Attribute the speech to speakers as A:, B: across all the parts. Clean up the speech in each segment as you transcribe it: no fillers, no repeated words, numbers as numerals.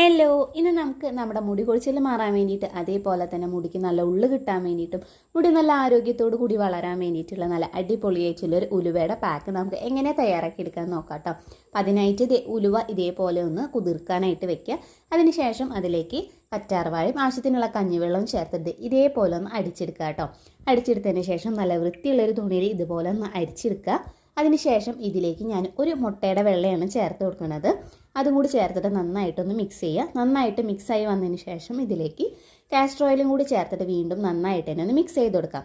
A: Hello, ഇന്ന് നമുക്ക് നമ്മുടെ മുടി കൊഴിച്ചിൽ മാറാൻ വേണ്ടിയിട്ട് അതേപോലെ തന്നെ മുടിക്ക് നല്ല ഉള്ളു കിട്ടാൻ വേണ്ടിയിട്ടും മുടി നല്ല ആരോഗ്യത്തോടു കൂടി വളരാൻ വേണ്ടിയിട്ടുള്ള നല്ല അടിപൊളിയായിട്ടുള്ള ഒരു ഉലുവയുടെ പാക്ക് നമുക്ക് എങ്ങനെ തയ്യാറാക്കി എടുക്കാൻ നോക്കാം കേട്ടോ. അപ്പം അതിനായിട്ട് ഉലുവ ഇതേപോലെ ഒന്ന് കുതിർക്കാനായിട്ട് വെക്കുക. അതിനുശേഷം അതിലേക്ക് കറ്റാർവാഴയും ആവശ്യത്തിനുള്ള കഞ്ഞിവെള്ളവും ചേർത്തിട്ട് ഇതേപോലെ ഒന്ന് അടിച്ചെടുക്കുക കേട്ടോ. അടിച്ചെടുത്തതിന് ശേഷം നല്ല വൃത്തിയുള്ളൊരു തുണിയിൽ ഇതുപോലെ ഒന്ന് അരിച്ചെടുക്കുക. അതിനുശേഷം ഇതിലേക്ക് ഞാൻ ഒരു മുട്ടയുടെ വെള്ളയാണ് ചേർത്ത് കൊടുക്കുന്നത്. അതും കൂടി ചേർത്തിട്ട് നന്നായിട്ടൊന്ന് മിക്സ് ചെയ്യുക. നന്നായിട്ട് മിക്സായി വന്നതിന് ശേഷം ഇതിലേക്ക് കാസ്റ്റർ ഓയിലും കൂടി ചേർത്തിട്ട് വീണ്ടും നന്നായിട്ട് തന്നെ ഒന്ന് മിക്സ് ചെയ്ത് കൊടുക്കാം.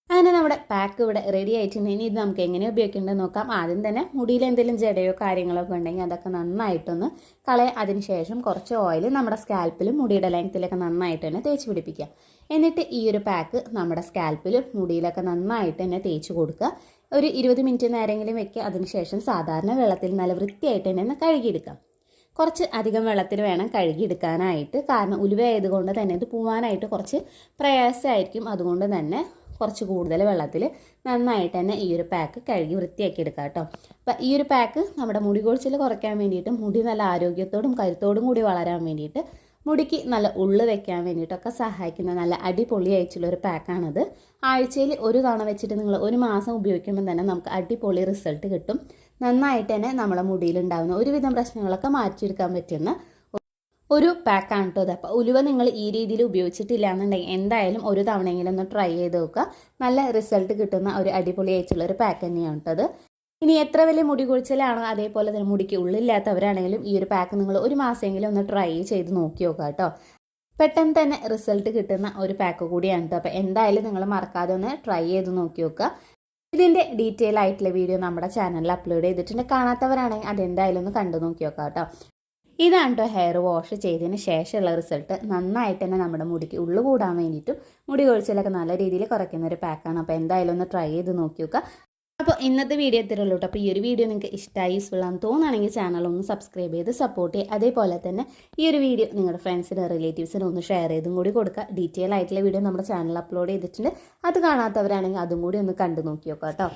A: അങ്ങനെ നമ്മുടെ പാക്ക് ഇവിടെ റെഡി ആയിട്ടുണ്ടെങ്കിൽ ഇത് നമുക്ക് എങ്ങനെ ഉപയോഗിക്കേണ്ടത് നോക്കാം. ആദ്യം തന്നെ മുടിയിൽ എന്തെങ്കിലും ജടയോ കാര്യങ്ങളൊക്കെ ഉണ്ടെങ്കിൽ അതൊക്കെ നന്നായിട്ടൊന്ന് കളയുക. അതിനുശേഷം കുറച്ച് ഓയിൽ നമ്മുടെ സ്കാൽപ്പിലും മുടിയുടെ ലെങ്ത്തിലൊക്കെ നന്നായിട്ട് തന്നെ തേച്ച് പിടിപ്പിക്കുക. എന്നിട്ട് ഈ ഒരു പാക്ക് നമ്മുടെ സ്കാൽപ്പിലും മുടിയിലൊക്കെ നന്നായിട്ട് തന്നെ തേച്ച് കൊടുക്കുക. ഒരു 20 മിനിറ്റ് നേരമെങ്കിലും വെക്കുക. അതിനുശേഷം സാധാരണ വെള്ളത്തിൽ നല്ല വൃത്തിയായിട്ട് തന്നെ ഒന്ന് കഴുകിയെടുക്കാം. കുറച്ച് അധികം വെള്ളത്തിൽ വേണം കഴുകിയെടുക്കാനായിട്ട്. കാരണം ഉലുവ ആയതുകൊണ്ട് തന്നെ ഇത് പോവാനായിട്ട് കുറച്ച് പ്രയാസമായിരിക്കും. അതുകൊണ്ട് തന്നെ കുറച്ച് കൂടുതൽ വെള്ളത്തിൽ നന്നായിട്ട് തന്നെ ഈ ഒരു പാക്ക് കഴുകി വൃത്തിയാക്കി എടുക്കാം കേട്ടോ. അപ്പം ഈ ഒരു പാക്ക് നമ്മുടെ മുടി കൊഴിച്ചിൽ കുറയ്ക്കാൻ വേണ്ടിയിട്ടും മുടി നല്ല ആരോഗ്യത്തോടും കരുത്തോടും കൂടി വളരാൻ വേണ്ടിയിട്ട് മുടിക്ക് നല്ല ഉള്ളു വെക്കാൻ വേണ്ടിയിട്ടൊക്കെ സഹായിക്കുന്ന നല്ല അടിപൊളിയായിട്ടുള്ള ഒരു പാക്കാണിത്. ആഴ്ചയിൽ ഒരു തവണ വെച്ചിട്ട് നിങ്ങൾ ഒരു മാസം ഉപയോഗിക്കുമ്പോൾ തന്നെ നമുക്ക് അടിപൊളി റിസൾട്ട് കിട്ടും. നന്നായിട്ട് തന്നെ നമ്മളെ മുടിയിലുണ്ടാകുന്ന ഒരുവിധം പ്രശ്നങ്ങളൊക്കെ മാറ്റിയെടുക്കാൻ പറ്റുന്ന ഒരു പാക്കാണ് കേട്ടോ ഇത്. അപ്പോൾ ഉലുവ നിങ്ങൾ ഈ രീതിയിൽ ഉപയോഗിച്ചിട്ടില്ല എന്നുണ്ടെങ്കിൽ എന്തായാലും ഒരു തവണയെങ്കിലും ഒന്ന് ട്രൈ ചെയ്ത് നോക്കുക. നല്ല റിസൾട്ട് കിട്ടുന്ന ഒരു അടിപൊളിയായിട്ടുള്ള ഒരു പാക്ക് തന്നെയാണ് കേട്ടോ അത്. ഇനി എത്ര വലിയ മുടി കൊഴിച്ചിലാണോ അതേപോലെ തന്നെ മുടിക്ക് ഉള്ളില്ലാത്തവരാണെങ്കിലും ഈ ഒരു പാക്ക് നിങ്ങൾ ഒരു മാസമെങ്കിലും ഒന്ന് ട്രൈ ചെയ്ത് നോക്കി നോക്കുക കേട്ടോ. പെട്ടെന്ന് തന്നെ റിസൾട്ട് കിട്ടുന്ന ഒരു പാക്ക് കൂടിയാണ് കേട്ടോ. അപ്പോൾ എന്തായാലും നിങ്ങൾ മറക്കാതെ ഒന്ന് ട്രൈ ചെയ്ത് നോക്കി നോക്കുക. ഇതിൻ്റെ ഡീറ്റെയിൽ ആയിട്ടുള്ള വീഡിയോ നമ്മുടെ ചാനലിൽ അപ്ലോഡ് ചെയ്തിട്ടുണ്ട്. കാണാത്തവരാണെങ്കിൽ അതെന്തായാലും ഒന്ന് കണ്ടു നോക്കി നോക്കാം കേട്ടോ. ഇതാണ് കേട്ടോ ഹെയർ വാഷ് ചെയ്തതിന് ശേഷമുള്ള റിസൾട്ട്. നന്നായിട്ട് തന്നെ നമ്മുടെ മുടിക്ക് ഉള്ളു കൂടാൻ വേണ്ടിയിട്ടും മുടി കൊഴിച്ചിലൊക്കെ നല്ല രീതിയിൽ കുറയ്ക്കുന്ന ഒരു പാക്കാണ്. അപ്പോൾ എന്തായാലും ഒന്ന് ട്രൈ ചെയ്ത് നോക്കി നോക്കുക. അപ്പോൾ ഇന്നത്തെ വീഡിയോ എത്തിയുള്ളൂ കേട്ടോ. അപ്പോൾ ഈ ഒരു വീഡിയോ നിങ്ങൾക്ക് ഇഷ്ടമായി യൂസ്ഫുൾ ആണെന്ന് തോന്നുകയാണെങ്കിൽ ചാനൽ ഒന്ന് സബ്സ്ക്രൈബ് ചെയ്ത് സപ്പോർട്ട് ചെയ്യുക. അതേപോലെ തന്നെ ഈ ഒരു വീഡിയോ നിങ്ങളുടെ ഫ്രണ്ട്സിനും റിലേറ്റീവ്സിനും ഒന്ന് ഷെയർ ചെയ്തും കൂടി കൊടുക്കുക. ഡീറ്റെയിൽ ആയിട്ടുള്ള വീഡിയോ നമ്മുടെ ചാനൽ അപ്ലോഡ് ചെയ്തിട്ടുണ്ട്. അത് കാണാത്തവരാണെങ്കിൽ അതും കൂടി ഒന്ന് കണ്ടു നോക്കി നോക്കാം കേട്ടോ.